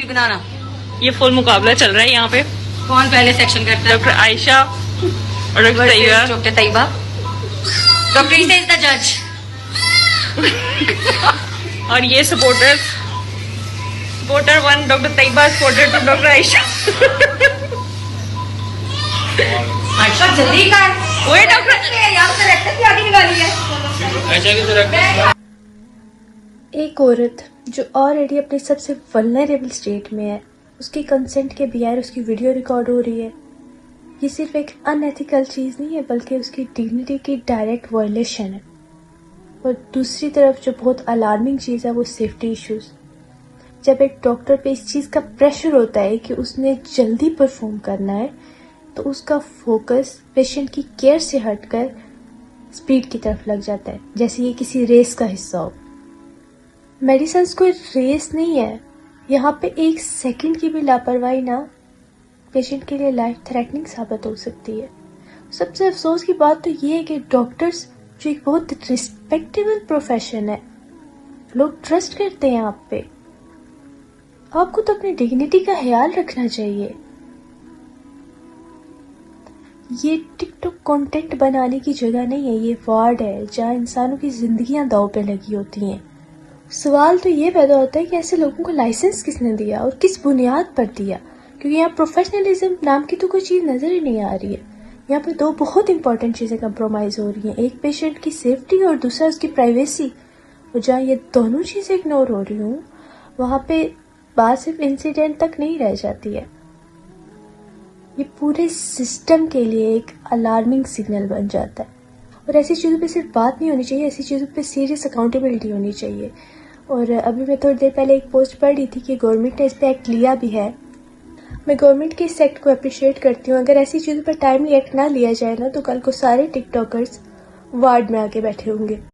بھی بنانا. یہ فل مقابلہ چل رہا ہے یہاں پہ. کون پہلے سیکشن کرتا ہے؟ ڈاکٹر عائشہ اور ڈاکٹر طیبہ. ڈاکٹر طیبہ. ڈاکٹر عیسیٰ از دا جج. اور یہ سپورٹر 1 ڈاکٹر طیبہ، سپورٹر 2 ڈاکٹر عائشہ. عائشہ جلدی کر. وہی ڈاکٹر یہاں سے ریکٹر کی آگے نکالی ہے. ایک عورت جو آلریڈی اپنے سب سے ولنریبل اسٹیٹ میں ہے، اس کی کنسنٹ کے بغیر اس کی ویڈیو ریکارڈ ہو رہی ہے. یہ صرف ایک ان ایتھیکل چیز نہیں ہے بلکہ اس کی ڈگنیٹی کی ڈائریکٹ وائلیشن ہے. اور دوسری طرف جو بہت الارمنگ چیز ہے وہ سیفٹی ایشوز. جب ایک ڈاکٹر پہ اس چیز کا پریشر ہوتا ہے کہ اس نے جلدی پرفارم کرنا ہے تو اس کا فوکس پیشنٹ کی کیئر سے ہٹ کر اسپیڈ کی طرف لگ جاتا ہے، جیسے یہ کسی ریس کا حصہ ہو. میڈیسنس کوئی ریس نہیں ہے. یہاں پہ 1 سیکنڈ کی بھی لاپرواہی نہ پیشنٹ کے لیے لائف تھریٹننگ ثابت ہو سکتی ہے. سب سے افسوس کی بات تو یہ ہے کہ ڈاکٹرز جو ایک بہت ریسپیکٹیبل پروفیشن ہے، لوگ ٹرسٹ کرتے ہیں آپ پہ. آپ کو تو اپنی ڈگنیٹی کا خیال رکھنا چاہیے. یہ ٹک ٹاک کانٹینٹ بنانے کی جگہ نہیں ہے، یہ وارڈ ہے جہاں انسانوں کی زندگیاں داؤ پہ لگی ہوتی ہیں. سوال تو یہ پیدا ہوتا ہے کہ ایسے لوگوں کو لائسنس کس نے دیا اور کس بنیاد پر دیا، کیونکہ یہاں پروفیشنلزم نام کی تو کوئی چیز نظر ہی نہیں آ رہی ہے. یہاں پہ 2 بہت امپورٹنٹ چیزیں کمپرومائز ہو رہی ہیں، ایک پیشنٹ کی سیفٹی اور دوسرا اس کی پرائیویسی. اور جہاں یہ دونوں چیزیں اگنور ہو رہی ہوں وہاں پہ بات صرف انسیڈنٹ تک نہیں رہ جاتی ہے، یہ پورے سسٹم کے لیے ایک الارمنگ سگنل بن جاتا ہے. اور ایسی چیزوں پہ صرف بات نہیں ہونی چاہیے، ایسی چیزوں پہ سیریس اکاؤنٹیبلٹی ہونی چاہیے. اور ابھی میں تھوڑی دیر پہلے ایک پوسٹ پڑھ رہی تھی کہ گورنمنٹ نے اس پہ ایکٹ لیا بھی ہے. میں گورنمنٹ کے اس ایکٹ کو اپریشیٹ کرتی ہوں. اگر ایسی چیزوں پہ ٹائملی ایکٹ نہ لیا جائے نا تو کل کو سارے ٹک ٹاکرز وارڈ میں آ کے بیٹھے ہوں گے.